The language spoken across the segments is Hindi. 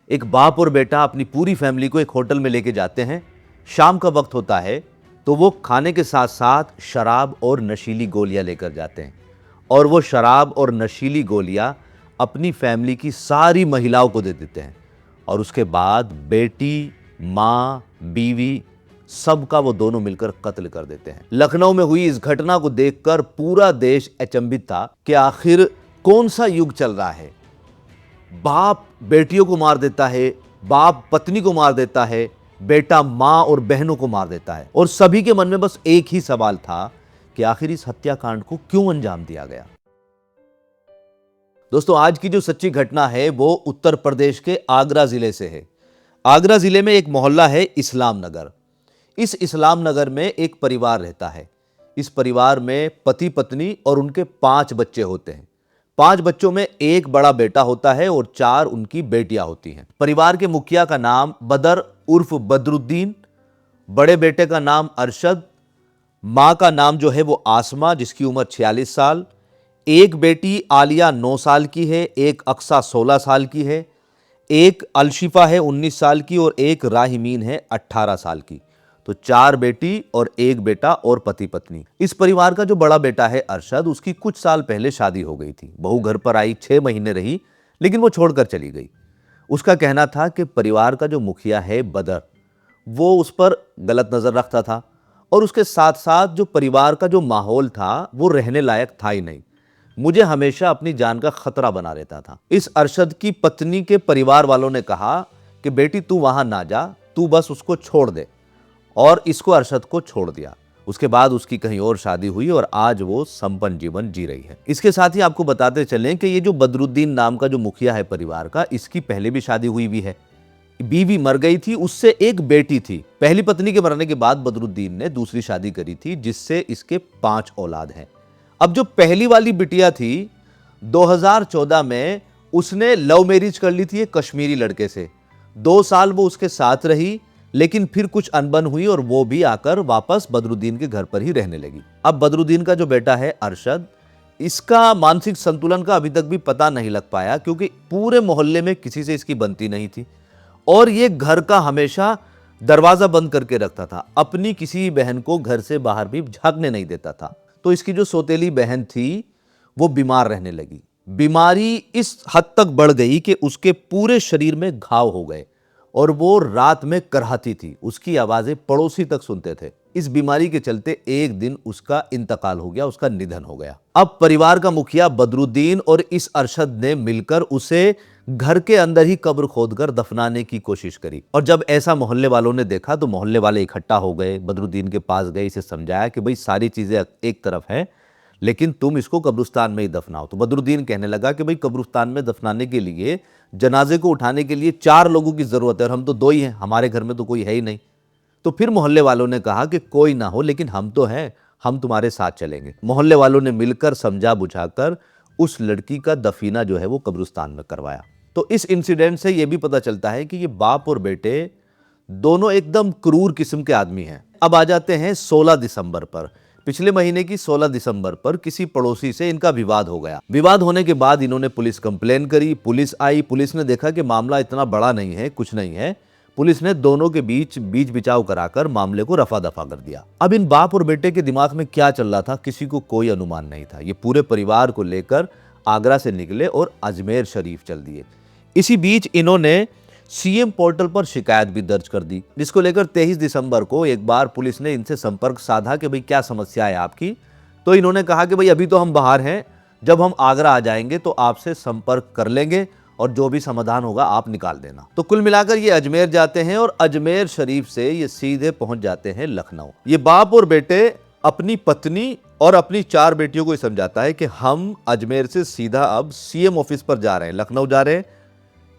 एक बाप और बेटा अपनी पूरी फैमिली को एक होटल में लेके जाते हैं। शाम का वक्त होता है तो वो खाने के साथ साथ शराब और नशीली गोलियां लेकर जाते हैं और वो शराब और नशीली गोलियां अपनी फैमिली की सारी महिलाओं को दे देते हैं और उसके बाद बेटी, माँ, बीवी सबका वो दोनों मिलकर कत्ल कर देते हैं। लखनऊ में हुई इस घटना को देखकर पूरा देश अचंभित था कि आखिर कौन सा युग चल रहा है। बाप बेटियों को मार देता है, बाप पत्नी को मार देता है, बेटा मां और बहनों को मार देता है और सभी के मन में बस एक ही सवाल था कि आखिर इस हत्याकांड को क्यों अंजाम दिया गया। दोस्तों, आज की जो सच्ची घटना है वो उत्तर प्रदेश के आगरा जिले से है। आगरा जिले में एक मोहल्ला है इस्लाम नगर। इस इस्लाम नगर में एक परिवार रहता है। इस परिवार में पति पत्नी और उनके 5 बच्चे होते हैं। 5 बच्चों में एक बड़ा बेटा होता है और 4 उनकी बेटियां होती हैं। परिवार के मुखिया का नाम बदर उर्फ बदरुद्दीन, बड़े बेटे का नाम अरशद, मां का नाम जो है वो आसमा जिसकी उम्र 46 साल, एक बेटी आलिया 9 साल की है, एक अक्सा 16 साल की है, एक अलशिफा है 19 साल की और एक राहिमीन है 18 साल की। तो 4 बेटी और एक बेटा और पति पत्नी। इस परिवार का जो बड़ा बेटा है अरशद, उसकी कुछ साल पहले शादी हो गई थी। बहू घर पर आई, 6 महीने रही, लेकिन वो छोड़कर चली गई। उसका कहना था कि परिवार का जो मुखिया है बदर, वो उस पर गलत नजर रखता था और उसके साथ साथ जो परिवार का जो माहौल था वो रहने लायक था ही नहीं। मुझे हमेशा अपनी जान का खतरा बना रहता था। इस अरशद की पत्नी के परिवार वालों ने कहा कि बेटी तू वहां ना जा, तू बस उसको छोड़ दे, और इसको अरशद को छोड़ दिया। उसके बाद उसकी कहीं और शादी हुई और आज वो संपन्न जीवन जी रही है। इसके साथ ही आपको बताते चलें कि ये जो बदरुद्दीन नाम का जो मुखिया है परिवार का, इसकी पहले भी शादी हुई भी है। बीवी मर गई थी, उससे एक बेटी थी। पहली पत्नी के मरने के बाद बदरुद्दीन ने दूसरी शादी करी थी जिससे इसके 5 औलाद हैं। अब जो पहली वाली बिटिया थी 2014 में उसने लव मैरिज कर ली थी एक कश्मीरी लड़के से। 2 साल वो उसके साथ रही, लेकिन फिर कुछ अनबन हुई और वो भी आकर वापस बदरुद्दीन के घर पर ही रहने लगी। अब बदरुद्दीन का जो बेटा है अरशद, इसका मानसिक संतुलन का अभी तक भी पता नहीं लग पाया क्योंकि पूरे मोहल्ले में किसी से इसकी बनती नहीं थी और ये घर का हमेशा दरवाजा बंद करके रखता था। अपनी किसी बहन को घर से बाहर भी झांकने नहीं देता था। तो इसकी जो सौतेली बहन थी वो बीमार रहने लगी। बीमारी इस हद तक बढ़ गई कि उसके पूरे शरीर में घाव हो गए और वो रात में करहाती थी। उसकी आवाजें पड़ोसी तक सुनते थे। इस बीमारी के चलते एक दिन उसका इंतकाल हो गया, उसका निधन हो गया। अब परिवार का मुखिया बदरुद्दीन और इस अरशद ने मिलकर उसे घर के अंदर ही कब्र खोदकर दफनाने की कोशिश करी और जब ऐसा मोहल्ले वालों ने देखा तो मोहल्ले वाले इकट्ठा हो गए, बदरुद्दीन के पास गए, इसे समझाया कि भाई सारी चीजें एक तरफ है लेकिन तुम इसको कब्रिस्तान में ही दफनाओ। तो बदरुद्दीन कहने लगा कि भाई कब्रिस्तान में दफनाने के लिए, जनाजे को उठाने के लिए 4 लोगों की जरूरत है और हम तो 2 ही हैं, हमारे घर में तो कोई है ही नहीं। तो फिर मोहल्ले वालों ने कहा कि कोई ना हो लेकिन हम तो हैं, हम तुम्हारे साथ चलेंगे। मोहल्ले वालों ने मिलकर समझा बुझाकर उस लड़की का दफीना जो है वो कब्रिस्तान में करवाया। तो इस इंसिडेंट से यह भी पता चलता है कि ये बाप और बेटे दोनों एकदम क्रूर किस्म के आदमी हैं। अब आ जाते हैं 16 दिसंबर पर। पिछले महीने की 16 दिसंबर पर किसी पड़ोसी से इनका विवाद हो गया। विवाद होने के बाद इन्होंने पुलिस कंप्लेन करी, पुलिस आई, पुलिस ने देखा कि मामला इतना बड़ा नहीं है, कुछ नहीं है। पुलिस ने दोनों के बीच बिचाव कराकर मामले को रफा दफा कर दिया। अब इन बाप और बेटे के दिमाग में क्या चल रहा था किसी को कोई अनुमान नहीं था। ये पूरे परिवार को लेकर आगरा से निकले और अजमेर शरीफ चल दिए। इसी बीच इन्होंने सीएम पोर्टल पर शिकायत भी दर्ज कर दी, जिसको लेकर 23 दिसंबर को एक बार पुलिस ने इनसे संपर्क साधा कि भाई क्या समस्या है आपकी। तो इन्होंने कहा कि भाई अभी तो हम बाहर हैं, जब हम आगरा आ जाएंगे तो आपसे संपर्क कर लेंगे और जो भी समाधान होगा आप निकाल देना। तो कुल मिलाकर ये अजमेर जाते हैं और अजमेर शरीफ से ये सीधे पहुंच जाते हैं लखनऊ। ये बाप और बेटे अपनी पत्नी और अपनी 4 बेटियों को समझाता है कि हम अजमेर से सीधा अब सीएम ऑफिस पर जा रहे हैं, लखनऊ जा रहे हैं।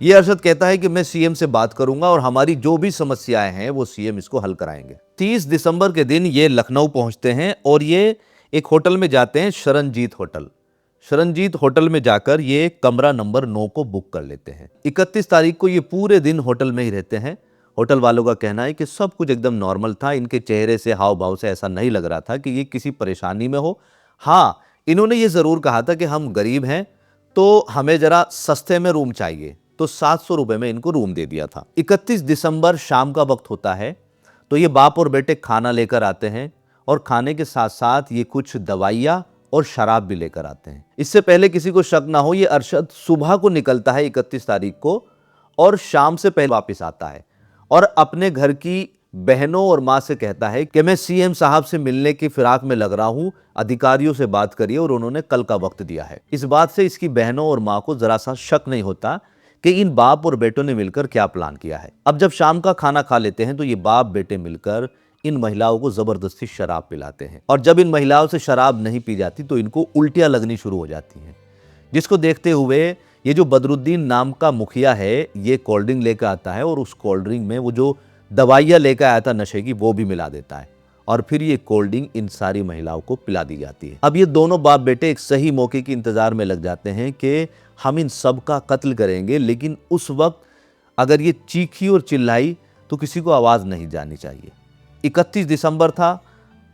ये अरशद कहता है कि मैं सीएम से बात करूंगा और हमारी जो भी समस्याएं हैं वो सीएम इसको हल कराएंगे। 30 दिसंबर के दिन ये लखनऊ पहुंचते हैं और ये एक होटल में जाते हैं, शरणजीत होटल। शरणजीत होटल में जाकर ये कमरा नंबर 9 को बुक कर लेते हैं। 31 तारीख को ये पूरे दिन होटल में ही रहते हैं। होटल वालों का कहना है कि सब कुछ एकदम नॉर्मल था। इनके चेहरे से, हाव भाव से ऐसा नहीं लग रहा था कि ये किसी परेशानी में हो। हाँ, इन्होंने ये जरूर कहा था कि हम गरीब हैं तो हमें जरा सस्ते में रूम चाहिए, तो 700 रुपए में इनको रूम दे दिया था। 31 दिसंबर शाम का वक्त होता है, तो ये बाप और बेटे खाना लेकर आते हैं और खाने के साथ साथ ये कुछ दवाइयाँ और शराब भी लेकर आते हैं। इससे पहले किसी को शक ना हो, ये अरशद सुबह को निकलता है 31 तारीख को और शाम से पहले वापस आता है और अपने घर की बहनों और माँ से कहता है कि मैं सीएम साहब से मिलने की फिराक में लग रहा हूं, अधिकारियों से बात करिए, और उन्होंने कल का वक्त दिया है। इस बात से इसकी बहनों और माँ को जरा सा शक नहीं होता कि इन बाप और बेटों ने मिलकर क्या प्लान किया है। अब जब शाम का खाना खा लेते हैं तो ये बाप बेटे मिलकर इन महिलाओं को जबरदस्ती शराब पिलाते हैं, और जब इन महिलाओं से शराब नहीं पी जाती तो इनको उल्टियां लगनी शुरू हो जाती हैं, जिसको देखते हुए ये जो बदरुद्दीन नाम का मुखिया है ये कोल्ड ड्रिंक लेकर आता है और उस कोल्ड ड्रिंक में वो जो दवाइयाँ लेकर आया था नशे की वो भी मिला देता है, और फिर ये कोल्ड ड्रिंक इन सारी महिलाओं को पिला दी जाती है। अब ये दोनों बाप बेटे एक सही मौके के इंतजार में लग जाते हैं कि हम इन सब का कत्ल करेंगे, लेकिन उस वक्त अगर ये चीखी और चिल्लाई तो किसी को आवाज़ नहीं जानी चाहिए। 31 दिसंबर था,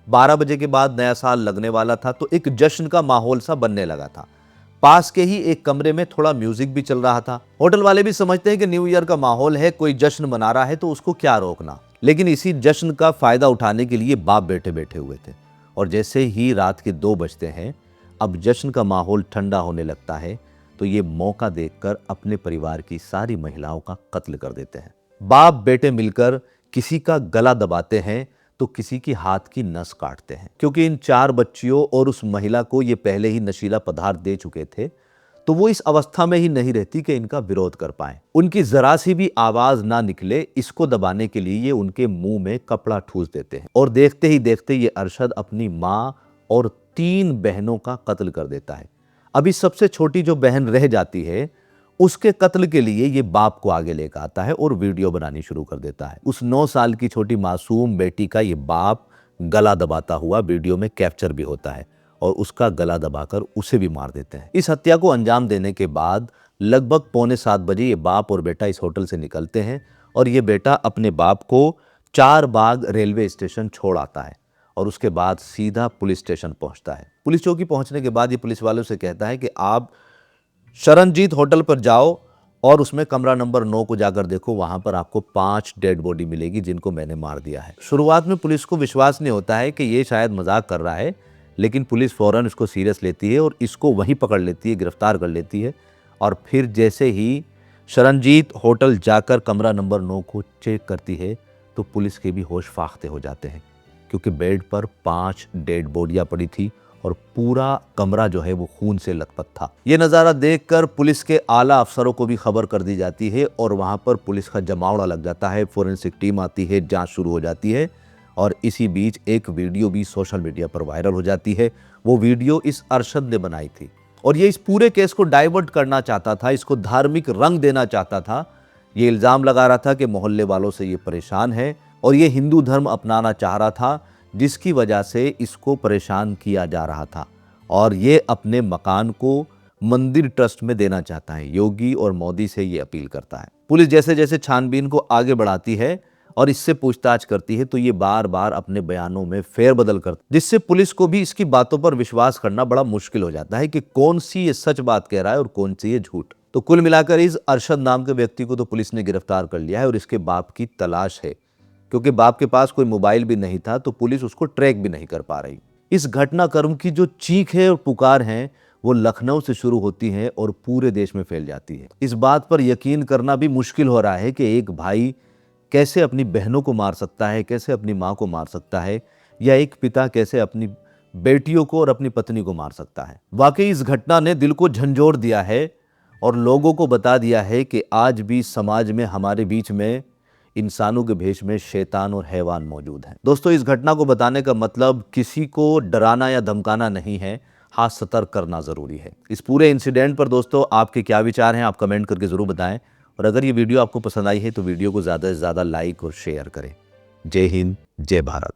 12 बजे के बाद नया साल लगने वाला था, तो एक जश्न का माहौल सा बनने लगा था। पास के ही एक कमरे में थोड़ा म्यूजिक भी चल रहा था। होटल वाले भी समझते हैं कि न्यू ईयर का माहौल है, कोई जश्न मना रहा है तो उसको क्या रोकना, लेकिन इसी जश्न का फायदा उठाने के लिए बाप बेटे बैठे हुए थे। और जैसे ही रात के 2 बजते हैं, अब जश्न का माहौल ठंडा होने लगता है, तो ये मौका देखकर अपने परिवार की सारी महिलाओं का कत्ल कर देते हैं। बाप बेटे मिलकर किसी का गला दबाते हैं तो किसी की हाथ की नस काटते हैं, क्योंकि इन 4 बच्चियों और उस महिला को ये पहले ही नशीला पदार्थ दे चुके थे, तो वो इस अवस्था में ही नहीं रहती कि इनका विरोध कर पाए। उनकी जरा सी भी आवाज ना निकले, इसको दबाने के लिए ये उनके मुंह में कपड़ा ठूस देते हैं, और देखते ही देखते ये अरशद अपनी माँ और 3 बहनों का कत्ल कर देता है। अभी सबसे छोटी जो बहन रह जाती है उसके कत्ल के लिए ये बाप को आगे लेकर आता है और वीडियो बनानी शुरू कर देता है। उस 9 साल की छोटी मासूम बेटी का ये बाप गला दबाता हुआ वीडियो में कैप्चर भी होता है और उसका गला दबाकर उसे भी मार देते हैं। इस हत्या को अंजाम देने के बाद लगभग 6:45 बजे ये बाप और बेटा इस होटल से निकलते हैं और ये बेटा अपने बाप को 4 बाग रेलवे स्टेशन छोड़ आता है और उसके बाद सीधा पुलिस स्टेशन पहुंचता है। पुलिस चौकी पहुंचने के बाद ये पुलिस वालों से कहता है कि आप शरणजीत होटल पर जाओ और उसमें कमरा नंबर 9 को जाकर देखो, वहां पर आपको 5 डेड बॉडी मिलेगी जिनको मैंने मार दिया है। शुरुआत में पुलिस को विश्वास नहीं होता है कि ये शायद मजाक कर रहा है, लेकिन पुलिस फौरन इसको सीरियस लेती है और इसको वहीं पकड़ लेती है, गिरफ्तार कर लेती है। और फिर जैसे ही शरणजीत होटल जाकर कमरा नंबर 9 को चेक करती है तो पुलिस के भी होश फाख्ते हो जाते हैं, क्योंकि बेड पर 5 डेड बॉडियां पड़ी थी और पूरा कमरा जो है वो खून से लथपथ था। ये नज़ारा देखकर पुलिस के आला अफसरों को भी खबर कर दी जाती है और वहाँ पर पुलिस का जमावड़ा लग जाता है, फोरेंसिक टीम आती है, जांच शुरू हो जाती है। और इसी बीच एक वीडियो भी सोशल मीडिया पर वायरल हो जाती है। वो वीडियो इस अरशद ने बनाई थी और ये इस पूरे केस को डाइवर्ट करना चाहता था, इसको धार्मिक रंग देना चाहता था। ये इल्ज़ाम लगा रहा था कि मोहल्ले वालों से ये परेशान है और ये हिंदू धर्म अपनाना चाह रहा था, जिसकी वजह से इसको परेशान किया जा रहा था और ये अपने मकान को मंदिर ट्रस्ट में देना चाहता है। योगी और मोदी से ये अपील करता है। पुलिस जैसे जैसे छानबीन को आगे बढ़ाती है और इससे पूछताछ करती है तो ये बार बार अपने बयानों में फेरबदल करता है, जिससे पुलिस को भी इसकी बातों पर विश्वास करना बड़ा मुश्किल हो जाता है कि कौन सी ये सच बात कह रहा है और कौन सी ये झूठ। तो कुल मिलाकर इस अरशद नाम के व्यक्ति को तो पुलिस ने गिरफ्तार कर लिया है और इसके बाप की तलाश है, क्योंकि बाप के पास कोई मोबाइल भी नहीं था तो पुलिस उसको ट्रैक भी नहीं कर पा रही। इस घटनाक्रम की जो चीख है और पुकार है वो लखनऊ से शुरू होती है और पूरे देश में फैल जाती है। इस बात पर यकीन करना भी मुश्किल हो रहा है कि एक भाई कैसे अपनी बहनों को मार सकता है, कैसे अपनी माँ को मार सकता है, या एक पिता कैसे अपनी बेटियों को और अपनी पत्नी को मार सकता है। वाकई इस घटना ने दिल को झंझोर दिया है और लोगों को बता दिया है कि आज भी समाज में हमारे बीच में इंसानों के भेष में शैतान और हैवान मौजूद हैं। दोस्तों, इस घटना को बताने का मतलब किसी को डराना या धमकाना नहीं है, हाँ सतर्क करना ज़रूरी है। इस पूरे इंसिडेंट पर दोस्तों आपके क्या विचार हैं, आप कमेंट करके ज़रूर बताएं। और अगर ये वीडियो आपको पसंद आई है तो वीडियो को ज़्यादा से ज़्यादा लाइक और शेयर करें। जय हिंद, जय भारत।